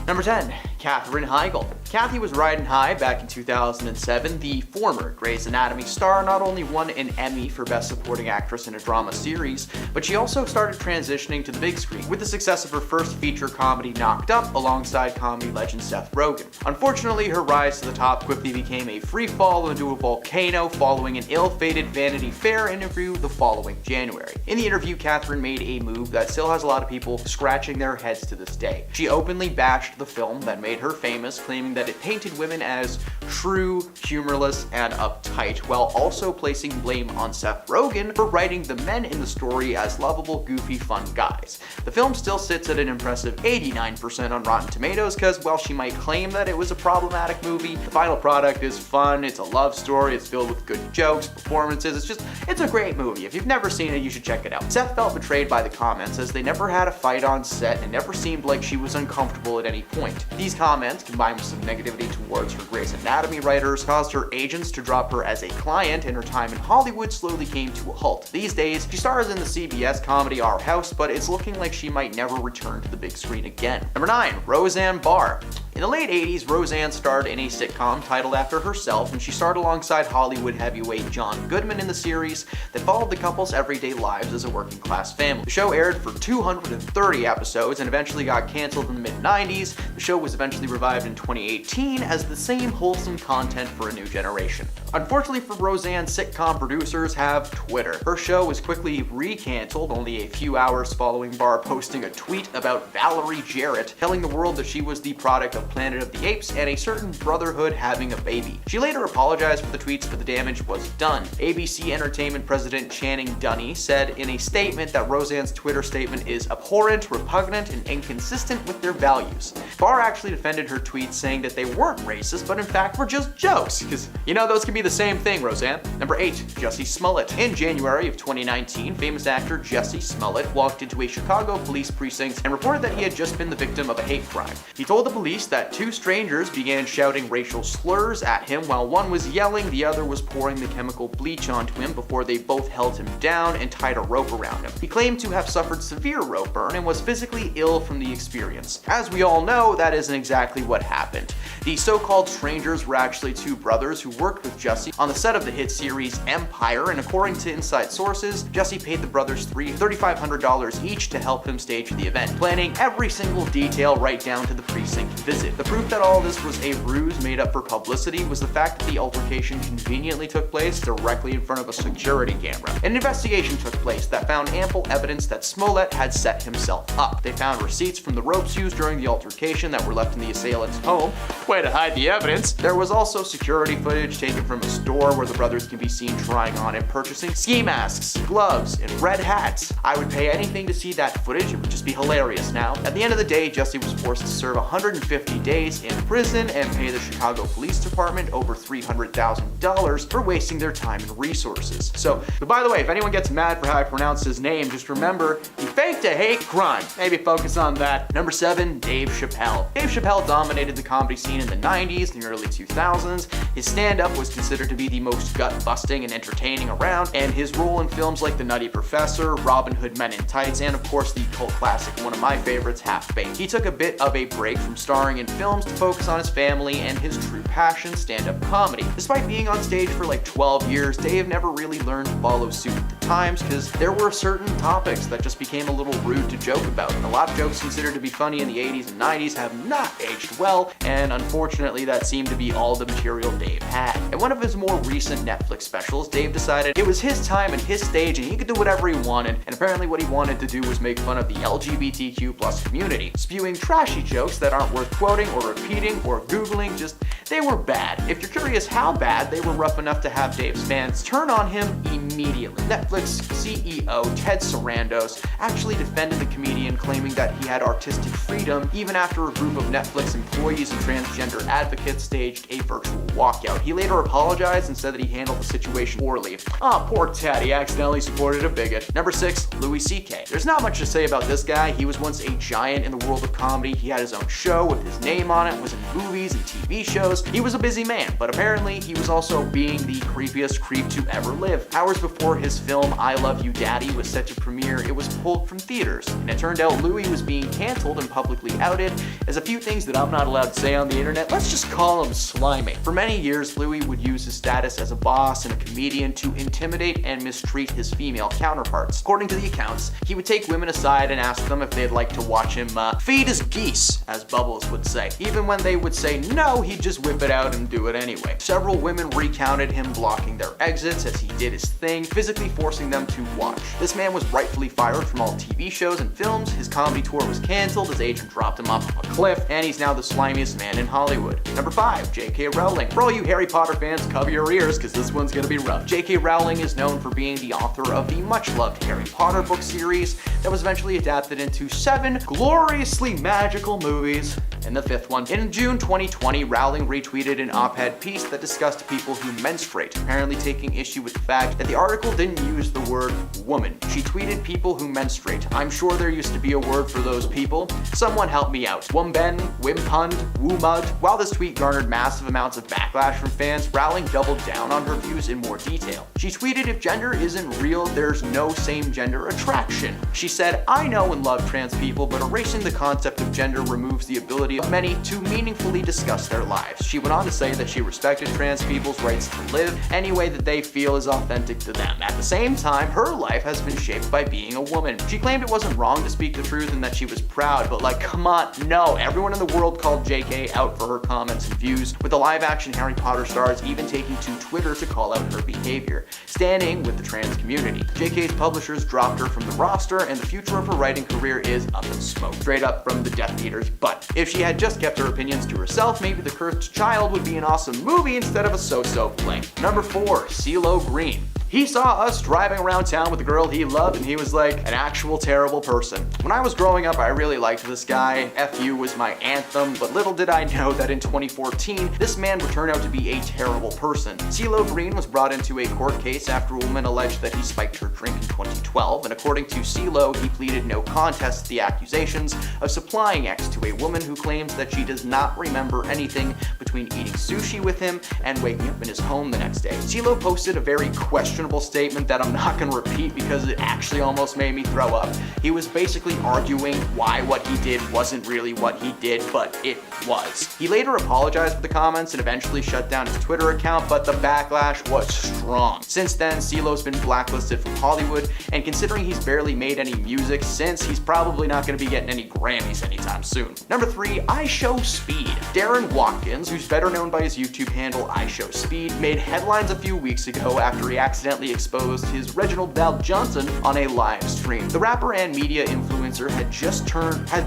Number 10. Katherine Heigl. Kathy was riding high back in 2007. The former Grey's Anatomy star not only won an Emmy for Best Supporting Actress in a Drama Series, but she also started transitioning to the big screen with the success of her first feature comedy Knocked Up alongside comedy legend Seth Rogen. Unfortunately, her rise to the top quickly became a free fall into a volcano following an ill-fated Vanity Fair interview the following January. In the interview, Katherine made a move that still has a lot of people scratching their heads to this day. She openly bashed the film that made her famous, claiming that it painted women as true, humorless, and uptight, while also placing blame on Seth Rogen for writing the men in the story as lovable, goofy, fun guys. The film still sits at an impressive 89% on Rotten Tomatoes because, while she might claim that it was a problematic movie, the final product is fun, it's a love story, it's filled with good jokes, performances, it's a great movie. If you've never seen it, you should check it out. Seth felt betrayed by the comments as they never had a fight on set and never seemed like she was uncomfortable at any point. These comments, combined with some negativity towards her Grey's Anatomy writers, caused her agents to drop her as a client, and her time in Hollywood slowly came to a halt. These days, she stars in the CBS comedy Our House, but it's looking like she might never return to the big screen again. Number 9. Roseanne Barr. In the late 80s, Roseanne starred in a sitcom titled after herself, and she starred alongside Hollywood heavyweight John Goodman in the series that followed the couple's everyday lives as a working-class family. The show aired for 230 episodes and eventually got canceled in the mid-90s. The show was eventually revived in 2018 as the same wholesome content for a new generation. Unfortunately for Roseanne, sitcom producers have Twitter. Her show was quickly re-canceled only a few hours following Barr posting a tweet about Valerie Jarrett, telling the world that she was the product of Planet of the Apes and a certain brotherhood having a baby. She later apologized for the tweets, but the damage was done. ABC Entertainment President Channing Dunny said in a statement that Roseanne's Twitter statement is abhorrent, repugnant, and inconsistent with their values. Barr actually defended her tweets, saying that they weren't racist, but in fact were just jokes, because those can be the same thing, Roseanne. Number 8. Jussie Smollett. In January of 2019, famous actor Jussie Smollett walked into a Chicago police precinct and reported that he had just been the victim of a hate crime. He told the police that two strangers began shouting racial slurs at him. While one was yelling, the other was pouring the chemical bleach onto him before they both held him down and tied a rope around him. He claimed to have suffered severe rope burn and was physically ill from the experience. As we all know, that isn't exactly what happened. The so-called strangers were actually two brothers who worked with Jussie on the set of the hit series Empire, and according to inside sources, Jussie paid the brothers $3,500 each to help him stage the event, planning every single detail right down to the precinct visit. The proof that all this was a ruse made up for publicity was the fact that the altercation conveniently took place directly in front of a security camera. An investigation took place that found ample evidence that Smollett had set himself up. They found receipts from the ropes used during the altercation that were left in the assailant's home. Way to hide the evidence. There was also security footage taken from a store where the brothers can be seen trying on and purchasing ski masks, gloves, and red hats. I would pay anything to see that footage. It would just be hilarious now. At the end of the day, Jussie was forced to serve 150 days in prison and pay the Chicago Police Department over $300,000 for wasting their time and resources. So, but by the way, if anyone gets mad for how I pronounce his name, just remember, he faked a hate crime. Maybe focus on that. Number 7, Dave Chappelle. Dave Chappelle dominated the comedy scene in the 90s and the early 2000s. His stand-up was considered to be the most gut-busting and entertaining around, and his role in films like The Nutty Professor, Robin Hood Men in Tights, and of course the cult classic, one of my favorites, Half-Baked. He took a bit of a break from starring in films to focus on his family and his true passion, stand-up comedy. Despite being on stage for like 12 years, Dave never really learned to follow suit with the times, because there were certain topics that just became a little rude to joke about. And a lot of jokes considered to be funny in the 80s and 90s have not aged well, and unfortunately that seemed to be all the material Dave had. In one of his more recent Netflix specials, Dave decided it was his time and his stage and he could do whatever he wanted, and apparently what he wanted to do was make fun of the LGBTQ+ community, spewing trashy jokes that aren't worth quoting or repeating or googling. Just, they were bad. If you're curious how bad, they were rough enough to have Dave's fans turn on him immediately. Netflix CEO Ted Sarandos actually defended the comedian, claiming that he had artistic freedom even after a group of Netflix employees and transgender advocates staged a virtual walkout. He later apologized and said that he handled the situation poorly. Poor Ted, he accidentally supported a bigot. Number 6, Louis C.K. There's not much to say about this guy. He was once a giant in the world of comedy. He had his own show with his name on it, was in movies and TV shows, Studios. He was a busy man, but apparently he was also being the creepiest creep to ever live. Hours before his film I Love You Daddy was set to premiere, it was pulled from theaters, and it turned out Louis was being canceled and publicly outed as a few things that I'm not allowed to say on the internet. Let's just call him slimy. For many years, Louis would use his status as a boss and a comedian to intimidate and mistreat his female counterparts. According to the accounts, he would take women aside and ask them if they'd like to watch him feed his geese, as Bubbles would say. Even when they would say no, he'd just whip it out and do it anyway. Several women recounted him blocking their exits as he did his thing, physically forcing them to watch. This man was rightfully fired from all TV shows and films, his comedy tour was cancelled, his agent dropped him off a cliff, and he's now the slimiest man in Hollywood. Number 5, J.K. Rowling. For all you Harry Potter fans, cover your ears because this one's gonna be rough. J.K. Rowling is known for being the author of the much-loved Harry Potter book series that was eventually adapted into 7 gloriously magical movies, and the 5th one. In June 2020, Rowling retweeted an op-ed piece that discussed people who menstruate, apparently taking issue with the fact that the article didn't use the word woman. She tweeted people who menstruate. I'm sure there used to be a word for those people. Someone help me out. Wumben, Wimpund, Woomud. While this tweet garnered massive amounts of backlash from fans, Rowling doubled down on her views in more detail. She tweeted, if gender isn't real, there's no same-gender attraction. She said, I know and love trans people, but erasing the concept of gender removes the ability of many to meaningfully discuss their lives. She went on to say that she respected trans people's rights to live any way that they feel is authentic to them. At the same time, her life has been shaped by being a woman. She claimed it wasn't wrong to speak the truth and that she was proud, but like, come on, no. Everyone in the world called JK out for her comments and views, with the live-action Harry Potter stars even taking to Twitter to call out her behavior, standing with the trans community. JK's publishers dropped her from the roster, and the future of her writing career is up in smoke, straight up from the Death Eater's butt. If she had just kept her opinions to herself, maybe The Cursed Child would be an awesome movie instead of a so-so fling. Number 4, CeeLo Green. He saw us driving around town with a girl he loved and he was like an actual terrible person. When I was growing up, I really liked this guy. FU was my anthem, but little did I know that in 2014, this man would turn out to be a terrible person. CeeLo Green was brought into a court case after a woman alleged that he spiked her drink in 2012, and according to CeeLo, he pleaded no contest to the accusations of supplying X to a woman who claims that she does not remember anything between eating sushi with him and waking up in his home the next day. CeeLo posted a very questionable statement that I'm not going to repeat because it actually almost made me throw up. He was basically arguing why what he did wasn't really what he did, but it was. He later apologized for the comments and eventually shut down his Twitter account, but the backlash was strong. Since then, CeeLo's been blacklisted from Hollywood, and considering he's barely made any music since, he's probably not going to be getting any Grammys anytime soon. Number 3, I Show Speed. Darren Watkins, who's better known by his YouTube handle I Show Speed, made headlines a few weeks ago after he accidentally exposed his Reginald Val Johnson on a live stream. The rapper and media influencer had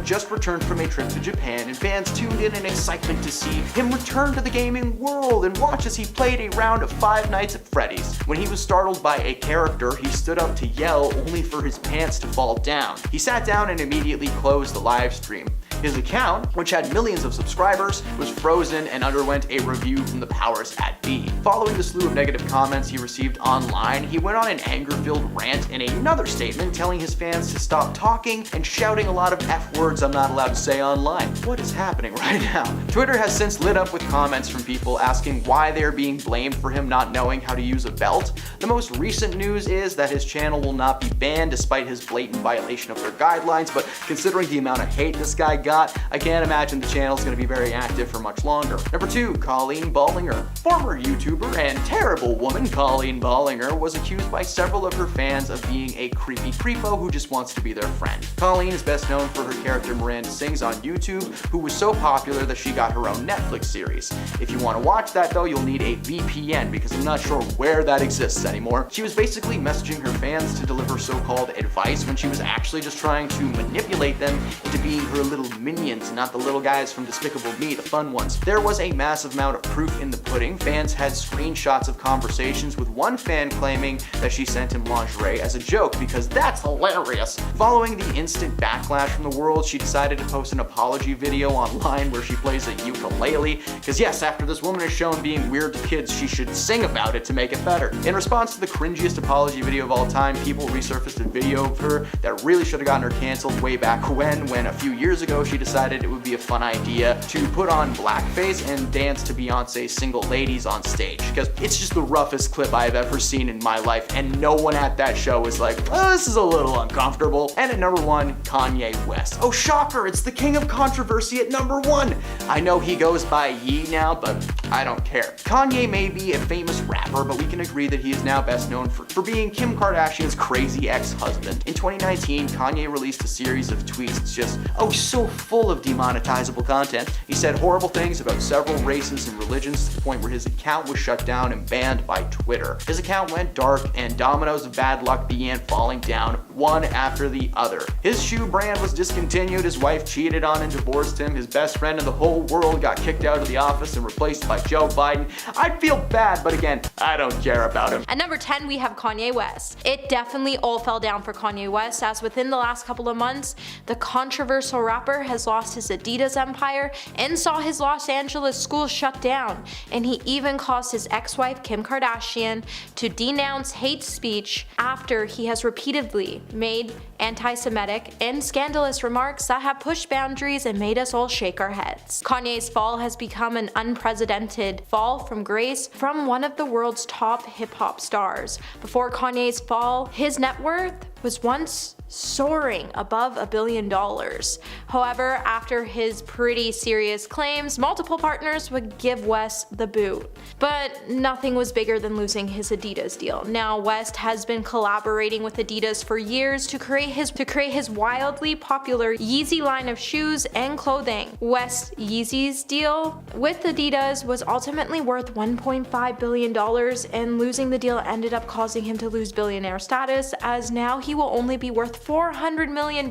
just returned from a trip to Japan, and fans tuned in excitement to see him return to the gaming world and watch as he played a round of Five Nights at Freddy's. When he was startled by a character, he stood up to yell only for his pants to fall down. He sat down and immediately closed the live stream. His account, which had millions of subscribers, was frozen and underwent a review from the powers that be. Following the slew of negative comments he received online, he went on an anger-filled rant in another statement telling his fans to stop talking and shouting a lot of F-words I'm not allowed to say online. What is happening right now? Twitter has since lit up with comments from people asking why they're being blamed for him not knowing how to use a belt. The most recent news is that his channel will not be banned despite his blatant violation of their guidelines, but considering the amount of hate this guy got, I can't imagine the channel's going to be very active for much longer. Number 2, Colleen Ballinger. Former YouTuber and terrible woman Colleen Ballinger was accused by several of her fans of being a creepy creepo who just wants to be their friend. Colleen is best known for her character Miranda Sings on YouTube, who was so popular that she got her own Netflix series. If you want to watch that though, you'll need a VPN because I'm not sure where that exists anymore. She was basically messaging her fans to deliver so-called advice when she was actually just trying to manipulate them into being her little minions, not the little guys from Despicable Me, the fun ones. There was a massive amount of proof in the pudding. Fans had screenshots of conversations, with one fan claiming that she sent him lingerie as a joke because that's hilarious. Following the instant backlash from the world, she decided to post an apology video online where she plays a ukulele, because yes, after this woman is shown being weird to kids, she should sing about it to make it better. In response to the cringiest apology video of all time, people resurfaced a video of her that really should have gotten her canceled way back when a few years ago she decided it would be a fun idea to put on blackface and dance to Beyonce's Single Ladies on stage, because it's just the roughest clip I've ever seen in my life, and no one at that show was like, oh, this is a little uncomfortable. And at number 1, Kanye West. Oh shocker, it's the king of controversy at number 1. I know he goes by Ye now, but I don't care. Kanye may be a famous rapper, but we can agree that he is now best known for being Kim Kardashian's crazy ex-husband. In 2019, Kanye released a series of tweets just, so full of demonetizable content. He said horrible things about several races and religions to the point where his account was shut down and banned by Twitter. His account went dark and dominoes of bad luck began falling down, one after the other. His shoe brand was discontinued, his wife cheated on and divorced him, his best friend in the whole world got kicked out of the office and replaced by Joe Biden. I'd feel bad, but again, I don't care about him. At number 10, we have Kanye West. It definitely all fell down for Kanye West, as within the last couple of months, the controversial rapper has lost his Adidas empire and saw his Los Angeles school shut down, and he even caused his ex-wife Kim Kardashian to denounce hate speech after he has repeatedly made anti-Semitic and scandalous remarks that have pushed boundaries and made us all shake our heads. Kanye's fall has become an unprecedented fall from grace from one of the world's top hip-hop stars. Before Kanye's fall, his net worth was once soaring above $1 billion. However, after his pretty serious claims, multiple partners would give West the boot. But nothing was bigger than losing his Adidas deal. Now, West has been collaborating with Adidas for years to create his wildly popular Yeezy line of shoes and clothing. West's Yeezy's deal with Adidas was ultimately worth $1.5 billion, and losing the deal ended up causing him to lose billionaire status, as now he will only be worth $400 million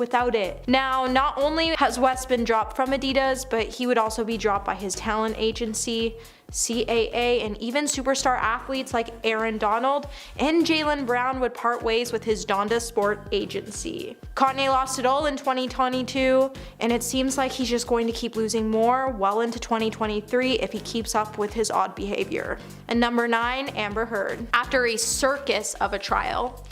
without it. Now, not only has West been dropped from Adidas, but he would also be dropped by his talent agency, CAA, and even superstar athletes like Aaron Donald and Jaylen Brown would part ways with his Donda Sport agency. Kanye lost it all in 2022, and it seems like he's just going to keep losing more well into 2023 if he keeps up with his odd behavior. And number 9, Amber Heard. After a circus of a trial,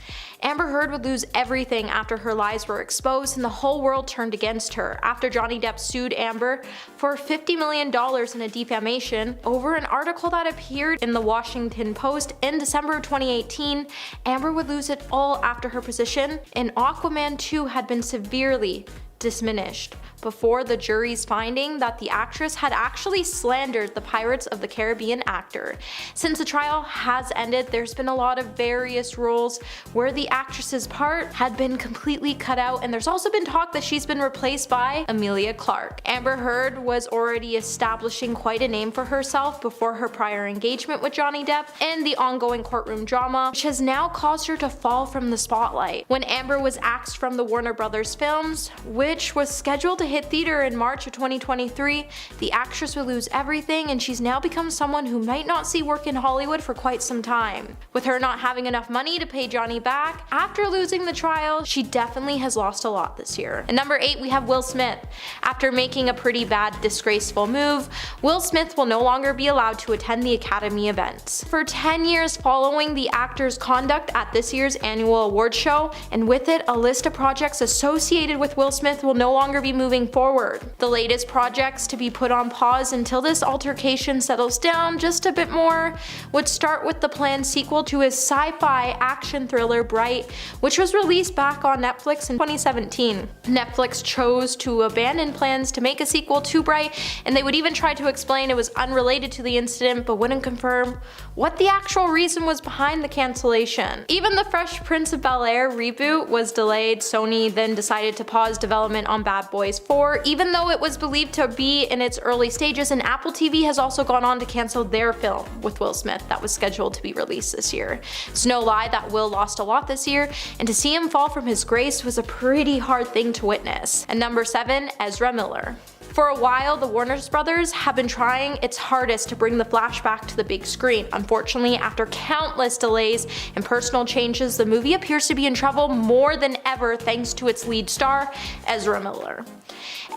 Amber Heard would lose everything after her lies were exposed and the whole world turned against her. After Johnny Depp sued Amber for $50 million in a defamation over an article that appeared in the Washington Post in December of 2018, Amber would lose it all after her position in Aquaman 2 had been severely diminished before the jury's finding that the actress had actually slandered the Pirates of the Caribbean actor. Since the trial has ended, there's been a lot of various roles where the actress's part had been completely cut out, and there's also been talk that she's been replaced by Emilia Clarke. Amber Heard was already establishing quite a name for herself before her prior engagement with Johnny Depp and the ongoing courtroom drama, which has now caused her to fall from the spotlight. When Amber was axed from the Warner Brothers films, which was scheduled to hit theater in March of 2023, the actress would lose everything, and she's now become someone who might not see work in Hollywood for quite some time. With her not having enough money to pay Johnny back after losing the trial, she definitely has lost a lot this year. And number 8, we have Will Smith. After making a pretty bad, disgraceful move, Will Smith will no longer be allowed to attend the Academy events. For 10 years following the actor's conduct at this year's annual awards show, and with it, a list of projects associated with Will Smith will no longer be moving forward. The latest projects to be put on pause until this altercation settles down just a bit more would start with the planned sequel to his sci-fi action thriller Bright, which was released back on Netflix in 2017. Netflix chose to abandon plans to make a sequel to Bright, and they would even try to explain it was unrelated to the incident, but wouldn't confirm what the actual reason was behind the cancellation. Even the Fresh Prince of Bel-Air reboot was delayed. Sony then decided to pause development on Bad Boys 4, even though it was believed to be in its early stages, and Apple TV has also gone on to cancel their film with Will Smith that was scheduled to be released this year. It's no lie that Will lost a lot this year, and to see him fall from his grace was a pretty hard thing to witness. And number 7, Ezra Miller. For a while, the Warner Brothers have been trying its hardest to bring The Flash back to the big screen. Unfortunately, after countless delays and personal changes, the movie appears to be in trouble more than ever thanks to its lead star, Ezra Miller.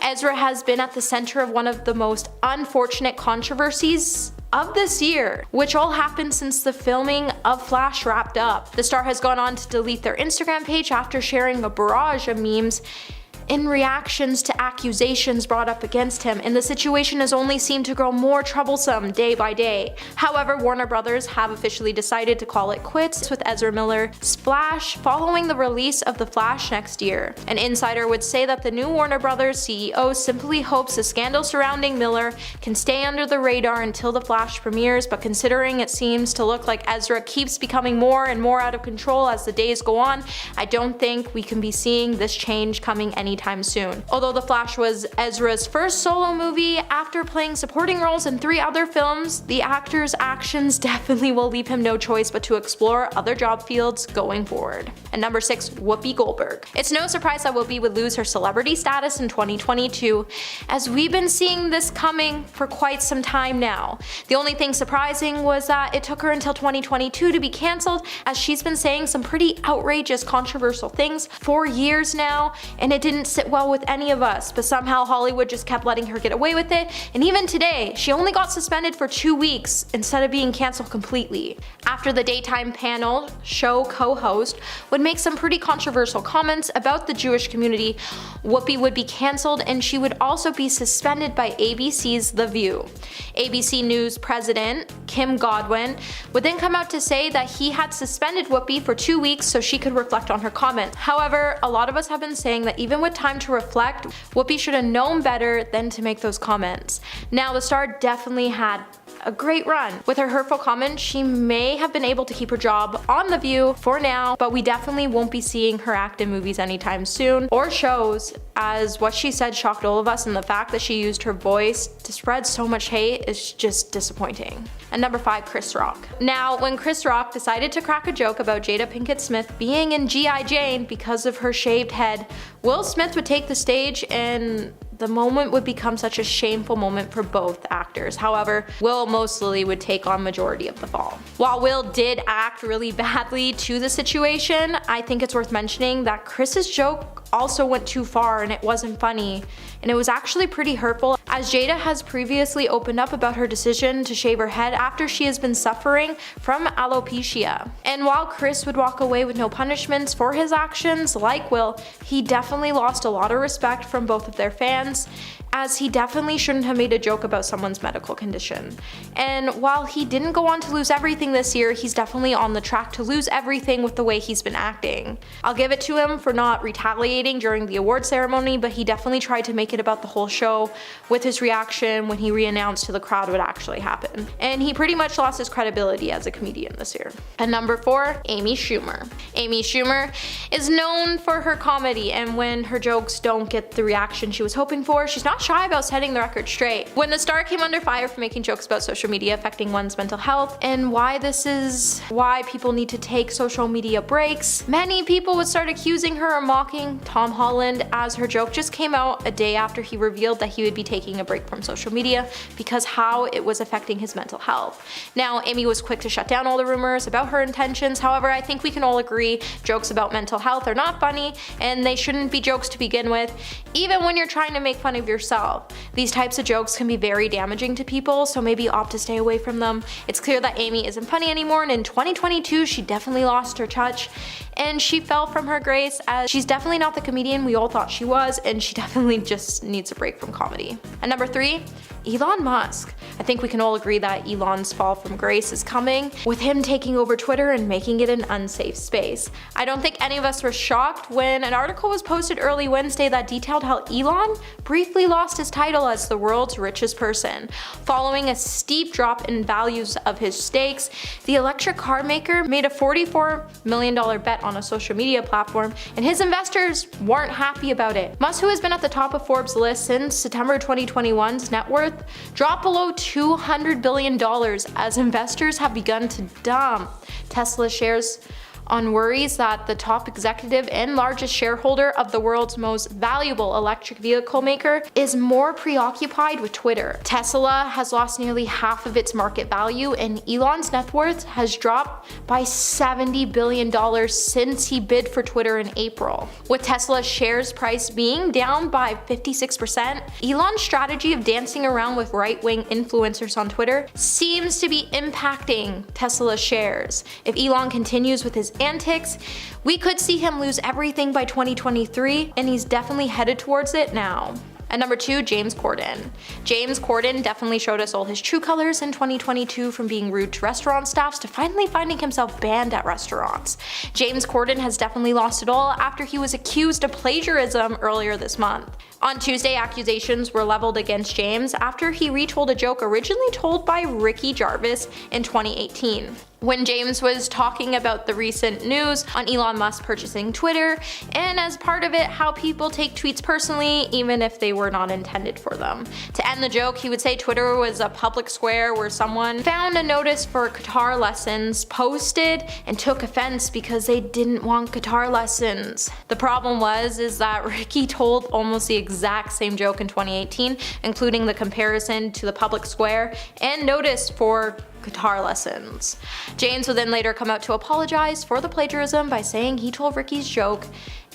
Ezra has been at the center of one of the most unfortunate controversies of this year, which all happened since the filming of Flash wrapped up. The star has gone on to delete their Instagram page after sharing a barrage of memes in reactions to accusations brought up against him, and the situation has only seemed to grow more troublesome day by day. However, Warner Brothers have officially decided to call it quits with Ezra Miller's Flash following the release of The Flash next year. An insider would say that the new Warner Brothers CEO simply hopes the scandal surrounding Miller can stay under the radar until The Flash premieres, but considering it seems to look like Ezra keeps becoming more and more out of control as the days go on, I don't think we can be seeing this change coming anytime soon. Although The Flash was Ezra's first solo movie after playing supporting roles in 3 other films, the actor's actions definitely will leave him no choice but to explore other job fields going forward. And number 6, Whoopi Goldberg. It's no surprise that Whoopi would lose her celebrity status in 2022, as we've been seeing this coming for quite some time now. The only thing surprising was that it took her until 2022 to be cancelled, as she's been saying some pretty outrageous, controversial things for years now, and it didn't sit well with any of us, but somehow Hollywood just kept letting her get away with it, and even today, she only got suspended for 2 weeks instead of being cancelled completely. After the daytime panel show co-host would make some pretty controversial comments about the Jewish community, Whoopi would be cancelled, and she would also be suspended by ABC's The View. ABC News president Kim Godwin would then come out to say that he had suspended Whoopi for 2 weeks so she could reflect on her comment. However, a lot of us have been saying that even with time to reflect, Whoopi should have known better than to make those comments. Now, the star definitely had a great run. With her hurtful comments, she may have been able to keep her job on The View for now, but we definitely won't be seeing her act in movies anytime soon, or shows, as what she said shocked all of us, and the fact that she used her voice to spread so much hate is just disappointing. And number 5, Chris Rock. Now, when Chris Rock decided to crack a joke about Jada Pinkett Smith being in G.I. Jane because of her shaved head, Will Smith would take the stage, and the moment would become such a shameful moment for both actors. However, Will mostly would take on majority of the fall. While Will did act really badly to the situation, I think it's worth mentioning that Chris's joke also went too far and it wasn't funny, and it was actually pretty hurtful, as Jada has previously opened up about her decision to shave her head after she has been suffering from alopecia. And while Chris would walk away with no punishments for his actions, like Will, he definitely lost a lot of respect from both of their fans, as he definitely shouldn't have made a joke about someone's medical condition. And while he didn't go on to lose everything this year, he's definitely on the track to lose everything with the way he's been acting. I'll give it to him for not retaliating during the award ceremony, but he definitely tried to make it about the whole show with his reaction when he re-announced to the crowd what actually happened. And he pretty much lost his credibility as a comedian this year. And number 4, Amy Schumer. Amy Schumer is known for her comedy, and when her jokes don't get the reaction she was hoping for, she's not shy about setting the record straight. When the star came under fire for making jokes about social media affecting one's mental health and why this is why people need to take social media breaks, many people would start accusing her of mocking Tom Holland, as her joke just came out a day after he revealed that he would be taking a break from social media because how it was affecting his mental health. Now, Amy was quick to shut down all the rumors about her intentions. However, I think we can all agree jokes about mental health are not funny, and they shouldn't be jokes to begin with, even when you're trying to make fun of yourself. These types of jokes can be very damaging to people, so maybe opt to stay away from them. It's clear that Amy isn't funny anymore, and in 2022 she definitely lost her touch, and she fell from her grace, as she's definitely not the comedian we all thought she was, and she definitely just needs a break from comedy. And number 3, Elon Musk. I think we can all agree that Elon's fall from grace is coming, with him taking over Twitter and making it an unsafe space. I don't think any of us were shocked when an article was posted early Wednesday that detailed how Elon briefly lost his title as the world's richest person. Following a steep drop in values of his stakes, the electric car maker made a $44 million bet on a social media platform, and his investors weren't happy about it. Musk, who has been at the top of Forbes' list since September 2021's net worth, dropped below $200 billion as investors have begun to dump Tesla shares on worries that the top executive and largest shareholder of the world's most valuable electric vehicle maker is more preoccupied with Twitter. Tesla has lost nearly half of its market value, and Elon's net worth has dropped by $70 billion since he bid for Twitter in April. With Tesla's shares price being down by 56%, Elon's strategy of dancing around with right-wing influencers on Twitter seems to be impacting Tesla's shares. If Elon continues with his antics, we could see him lose everything by 2023, and he's definitely headed towards it now. At number 2, James Corden. James Corden definitely showed us all his true colors in 2022, from being rude to restaurant staffs to finally finding himself banned at restaurants. James Corden has definitely lost it all after he was accused of plagiarism earlier this month. On Tuesday, accusations were leveled against James after he retold a joke originally told by Ricky Gervais in 2018. When James was talking about the recent news on Elon Musk purchasing Twitter, and as part of it, how people take tweets personally even if they were not intended for them. To end the joke, he would say Twitter was a public square where someone found a notice for guitar lessons, posted, and took offense because they didn't want guitar lessons. The problem is that Ricky told almost the exact same joke in 2018, including the comparison to the public square and notice for guitar lessons. James would then later come out to apologize for the plagiarism by saying he told Ricky's joke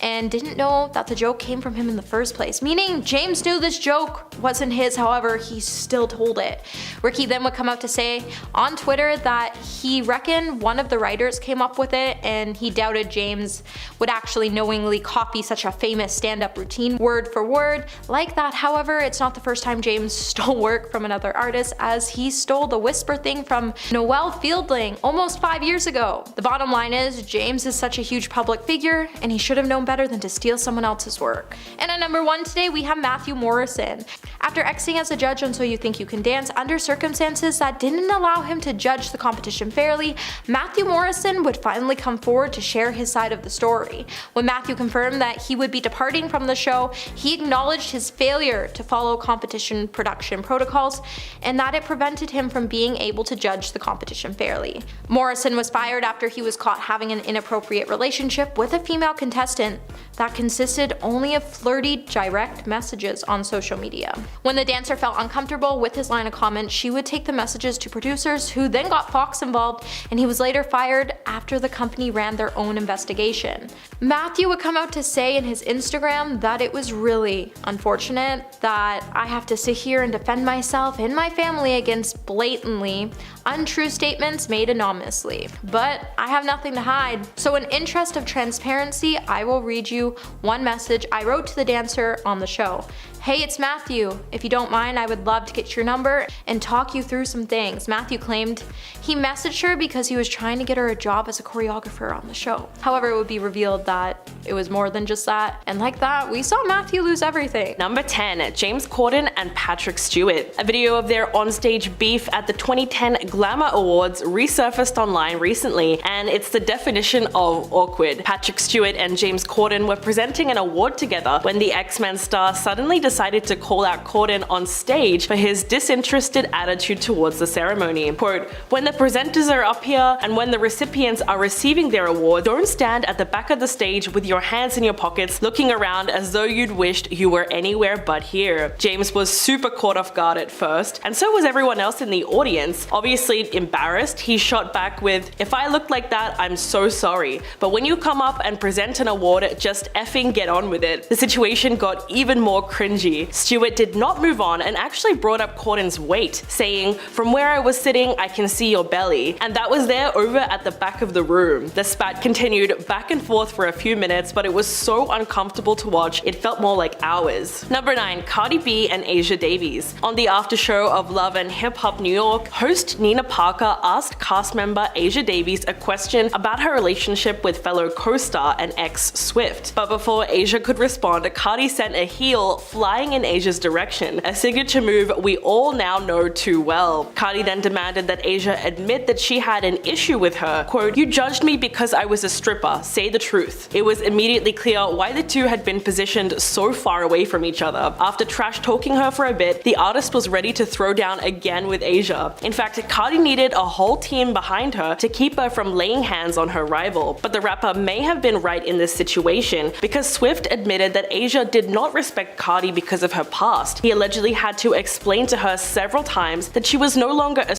and didn't know that the joke came from him in the first place, meaning James knew this joke wasn't his, however, he still told it. Ricky then would come out to say on Twitter that he reckoned one of the writers came up with it, and he doubted James would actually knowingly copy such a famous stand-up routine word for word like that. However, it's not the first time James stole work from another artist, as he stole the whisper thing from Noel Fielding almost 5 years ago. The bottom line is, James is such a huge public figure, and he should have known better than to steal someone else's work. And at number 1 today, we have Matthew Morrison. After exiting as a judge on So You Think You Can Dance under circumstances that didn't allow him to judge the competition fairly, Matthew Morrison would finally come forward to share his side of the story. When Matthew confirmed that he would be departing from the show, he acknowledged his failure to follow competition production protocols and that it prevented him from being able to judge the competition fairly. Morrison was fired after he was caught having an inappropriate relationship with a female contestant that consisted only of flirty, direct messages on social media. When the dancer felt uncomfortable with his line of comment, she would take the messages to producers, who then got Fox involved, and he was later fired after the company ran their own investigation. Matthew would come out to say in his Instagram that it was really unfortunate that I have to sit here and defend myself and my family against blatantly untrue statements made anonymously, but I have nothing to hide. So in interest of transparency, I will read you one message I wrote to the dancer on the show. Hey, it's Matthew. If you don't mind, I would love to get your number and talk you through some things. Matthew claimed he messaged her because he was trying to get her a job as a choreographer on the show. However, it would be revealed that it was more than just that, and like that, we saw Matthew lose everything. Number 10, James Corden and Patrick Stewart. A video of their onstage beef at the 2010 Glamour Awards resurfaced online recently, and it's the definition of awkward. Patrick Stewart and James Corden were presenting an award together when the X-Men star suddenly decided to call out Corden on stage for his disinterested attitude towards the ceremony. Quote, "When the presenters are up here and when the recipients are receiving their award, don't stand at the back of the stage with your hands in your pockets looking around as though you'd wished you were anywhere but here." James was super caught off guard at first, and so was everyone else in the audience. Obviously embarrassed, he shot back with, "If I looked like that, I'm so sorry. But when you come up and present an award, just effing get on with it." The situation got even more cringy. Stewart did not move on and actually brought up Corden's weight, saying, "From where I was sitting, I can see your belly." And that was there over at the back of the room. The spat continued back and forth for a few minutes, but it was so uncomfortable to watch, it felt more like hours. Number 9, Cardi B and Asia Davies. On the after show of Love and Hip Hop New York, host Nina Parker asked cast member Asia Davies a question about her relationship with fellow co-star and ex Swift. But before Asia could respond, Cardi sent a heel flying in Asia's direction, a signature move we all now know too well. Cardi then demanded that Asia admit that she had an issue with her. Quote, "You judged me because I was a stripper, say the truth." It was immediately clear why the two had been positioned so far away from each other. After trash talking her for a bit, the artist was ready to throw down again with Asia. In fact, Cardi needed a whole team behind her to keep her from laying hands on her rival. But the rapper may have been right in this situation, because Swift admitted that Asia did not respect Cardi because of her past. He allegedly had to explain to her several times that she was no longer a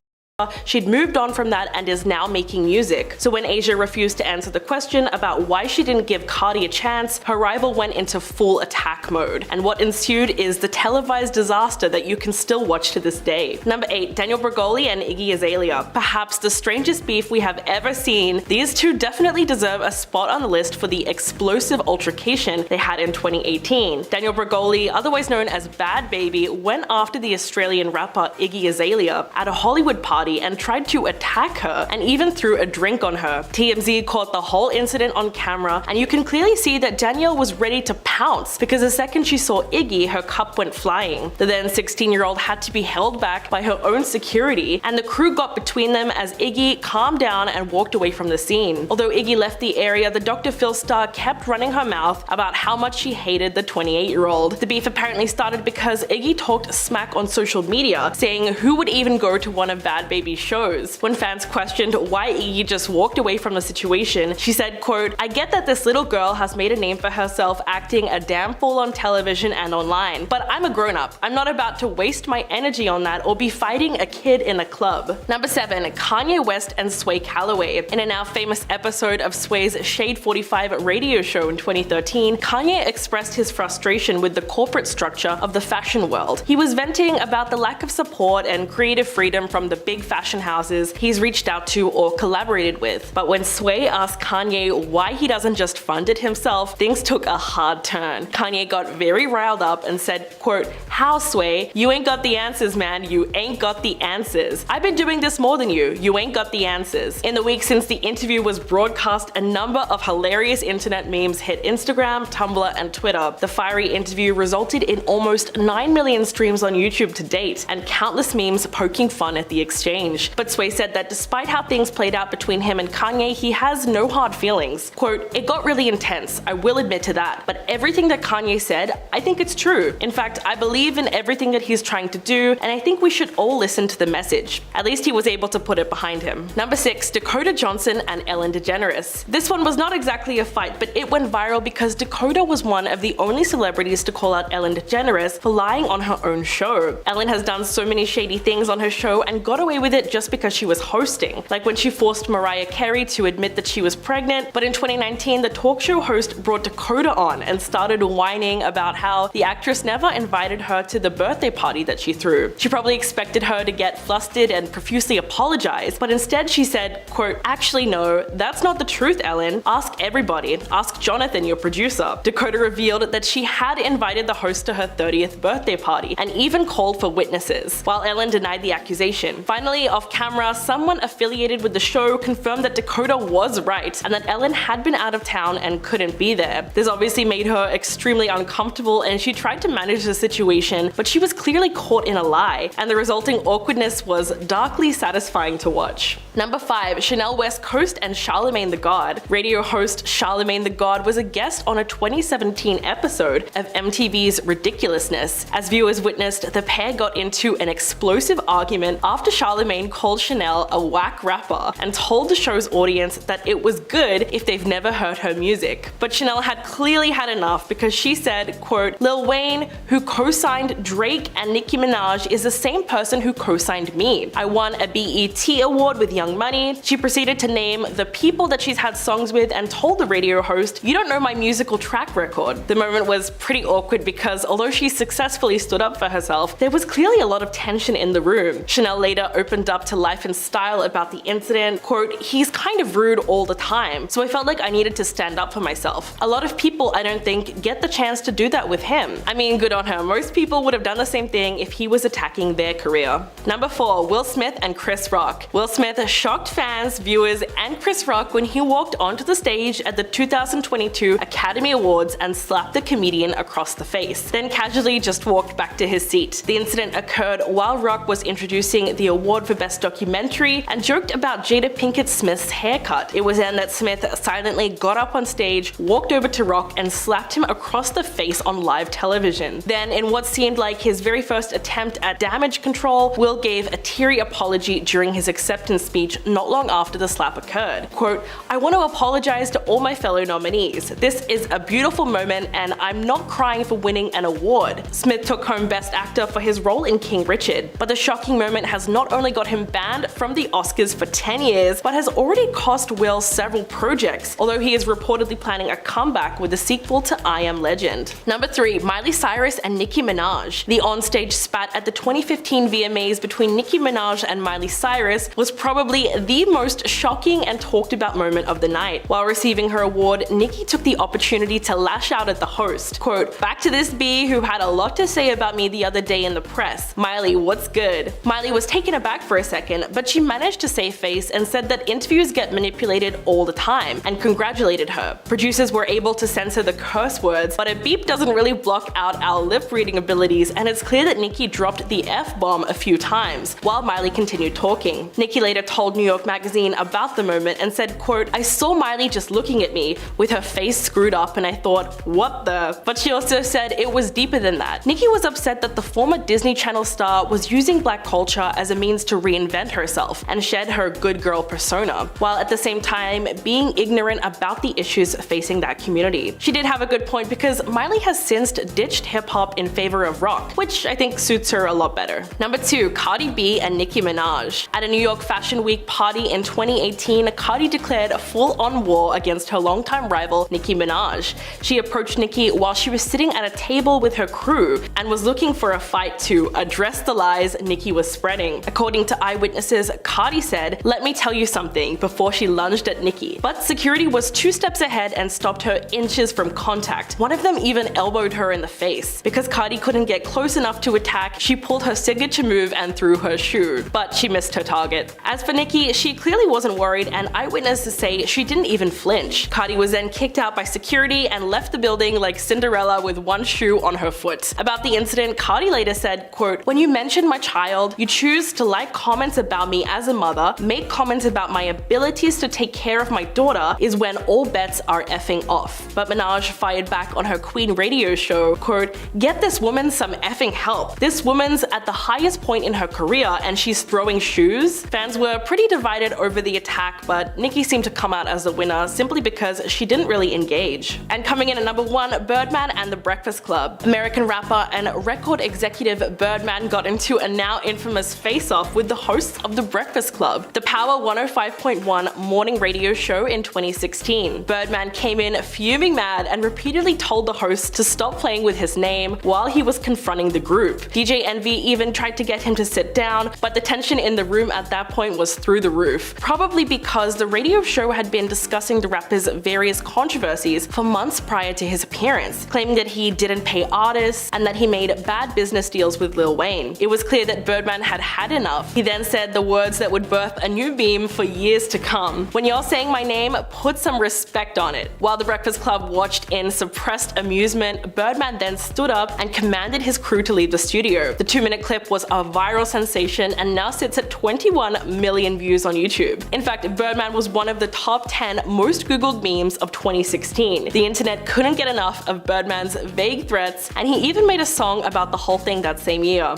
she'd moved on from that and is now making music. So when Asia refused to answer the question about why she didn't give Cardi a chance, her rival went into full attack mode. And what ensued is the televised disaster that you can still watch to this day. Number 8. Daniel Bregoli and Iggy Azalea. Perhaps the strangest beef we have ever seen, these two definitely deserve a spot on the list for the explosive altercation they had in 2018. Daniel Bregoli, otherwise known as Bad Baby, went after the Australian rapper Iggy Azalea at a Hollywood party and tried to attack her and even threw a drink on her. TMZ caught the whole incident on camera, and you can clearly see that Danielle was ready to pounce because the second she saw Iggy, her cup went flying. The then 16-year-old had to be held back by her own security, and the crew got between them as Iggy calmed down and walked away from the scene. Although Iggy left the area, the Dr. Phil star kept running her mouth about how much she hated the 28-year-old. The beef apparently started because Iggy talked smack on social media, saying who would even go to one of Bad Baby's shows. When fans questioned why Iggy just walked away from the situation, she said, quote, "I get that this little girl has made a name for herself acting a damn fool on television and online, but I'm a grown-up. I'm not about to waste my energy on that or be fighting a kid in a club." Number 7. Kanye West and Sway Calloway. In a now famous episode of Sway's Shade 45 radio show in 2013, Kanye expressed his frustration with the corporate structure of the fashion world. He was venting about the lack of support and creative freedom from the big fashion houses he's reached out to or collaborated with. But when Sway asked Kanye why he doesn't just fund it himself, things took a hard turn. Kanye got very riled up and said, quote, "How, Sway? You ain't got the answers, man. You ain't got the answers. I've been doing this more than you. You ain't got the answers." In the week since the interview was broadcast, a number of hilarious internet memes hit Instagram, Tumblr, and Twitter. The fiery interview resulted in almost 9 million streams on YouTube to date, and countless memes poking fun at the exchange. But Sway said that despite how things played out between him and Kanye, he has no hard feelings. Quote, "It got really intense, I will admit to that, but everything that Kanye said, I think it's true. In fact, I believe in everything that he's trying to do, and I think we should all listen to the message." At least he was able to put it behind him. Number 6. Dakota Johnson and Ellen DeGeneres. This one was not exactly a fight, but it went viral because Dakota was one of the only celebrities to call out Ellen DeGeneres for lying on her own show. Ellen has done so many shady things on her show and got away with it just because she was hosting, like when she forced Mariah Carey to admit that she was pregnant. But in 2019, the talk show host brought Dakota on and started whining about how the actress never invited her to the birthday party that she threw. She probably expected her to get flustered and profusely apologize, but instead she said, quote, "Actually no, that's not the truth, Ellen. Ask everybody. Ask Jonathan, your producer." Dakota revealed that she had invited the host to her 30th birthday party and even called for witnesses, while Ellen denied the accusation. Finally, off camera, someone affiliated with the show confirmed that Dakota was right and that Ellen had been out of town and couldn't be there. This obviously made her extremely uncomfortable, and she tried to manage the situation, but she was clearly caught in a lie, and the resulting awkwardness was darkly satisfying to watch. Number 5. Chanel West Coast and Charlemagne the God. Radio host Charlemagne the God was a guest on a 2017 episode of MTV's Ridiculousness. As viewers witnessed, the pair got into an explosive argument after Charlemagne called Chanel a whack rapper and told the show's audience that it was good if they've never heard her music. But Chanel had clearly had enough because she said, quote, "Lil Wayne, who co-signed Drake and Nicki Minaj, is the same person who co-signed me. I won a BET award with Young Money." She proceeded to name the people that she's had songs with and told the radio host, "You don't know my musical track record." The moment was pretty awkward because although she successfully stood up for herself, there was clearly a lot of tension in the room. Chanel later opened up to Life in Style about the incident, quote, "He's kind of rude all the time, so I felt like I needed to stand up for myself. A lot of people, I don't think, get the chance to do that with him. I mean, good on her. Most people would have done the same thing if he was attacking their career." Number 4. Will Smith and Chris Rock. Will Smith shocked fans, viewers, and Chris Rock when he walked onto the stage at the 2022 Academy Awards and slapped the comedian across the face, then casually just walked back to his seat. The incident occurred while Rock was introducing the award for Best Documentary and joked about Jada Pinkett Smith's haircut. It was then that Smith silently got up on stage, walked over to Rock, and slapped him across the face on live television. Then, in what seemed like his very first attempt at damage control, Will gave a teary apology during his acceptance speech not long after the slap occurred. Quote, "I want to apologize to all my fellow nominees. This is a beautiful moment and I'm not crying for winning an award." Smith took home Best Actor for his role in King Richard, but the shocking moment has not only only got him banned from the Oscars for 10 years, but has already cost Will several projects, although he is reportedly planning a comeback with a sequel to I Am Legend. Number 3. Miley Cyrus and Nicki Minaj. The onstage spat at the 2015 VMAs between Nicki Minaj and Miley Cyrus was probably the most shocking and talked about moment of the night. While receiving her award, Nicki took the opportunity to lash out at the host. Quote, "Back to this bee who had a lot to say about me the other day in the press. Miley, what's good?" Miley was taken aback for a second, but she managed to save face and said that interviews get manipulated all the time, and congratulated her. Producers were able to censor the curse words, but a beep doesn't really block out our lip reading abilities, and it's clear that Nicki dropped the F-bomb a few times, while Miley continued talking. Nicki later told New York Magazine about the moment and said, quote, "I saw Miley just looking at me with her face screwed up and I thought, what the?" But she also said it was deeper than that. Nicki was upset that the former Disney Channel star was using black culture as a means to reinvent herself and shed her good girl persona, while at the same time being ignorant about the issues facing that community. She did have a good point because Miley has since ditched hip-hop in favor of rock, which I think suits her a lot better. Number 2. Cardi B and Nicki Minaj. At a New York Fashion Week party in 2018, Cardi declared a full-on war against her longtime rival Nicki Minaj. She approached Nicki while she was sitting at a table with her crew and was looking for a fight to address the lies Nicki was spreading. According to eyewitnesses, Cardi said, "Let me tell you something," before she lunged at Nicki. But security was 2 steps ahead and stopped her inches from contact. One of them even elbowed her in the face. Because Cardi couldn't get close enough to attack, she pulled her signature move and threw her shoe, but she missed her target. As for Nicki, she clearly wasn't worried, and eyewitnesses say she didn't even flinch. Cardi was then kicked out by security and left the building like Cinderella with one shoe on her foot. About the incident, Cardi later said, quote, "When you mention my child, you choose to like comments about me as a mother, make comments about my abilities to take care of my daughter, is when all bets are effing off." But Minaj fired back on her Queen radio show, quote, "Get this woman some effing help. This woman's at the highest point in her career and she's throwing shoes." Fans were pretty divided over the attack, but Nicki seemed to come out as the winner simply because she didn't really engage. And coming in at number 1, Birdman and the Breakfast Club. American rapper and record executive Birdman got into a now infamous face-off with the hosts of the Breakfast Club, the Power 105.1 morning radio show in 2016. Birdman came in fuming mad and repeatedly told the host to stop playing with his name while he was confronting the group. DJ Envy even tried to get him to sit down, but the tension in the room at that point was through the roof, probably because the radio show had been discussing the rapper's various controversies for months prior to his appearance, claiming that he didn't pay artists and that he made bad business deals with Lil Wayne. It was clear that Birdman had had enough. He then said the words that would birth a new meme for years to come. "When you're saying my name, put some respect on it." While the Breakfast Club watched in suppressed amusement, Birdman then stood up and commanded his crew to leave the studio. The 2-minute clip was a viral sensation and now sits at 21 million views on YouTube. In fact, Birdman was one of the top 10 most googled memes of 2016. The internet couldn't get enough of Birdman's vague threats, and he even made a song about the whole thing that same year.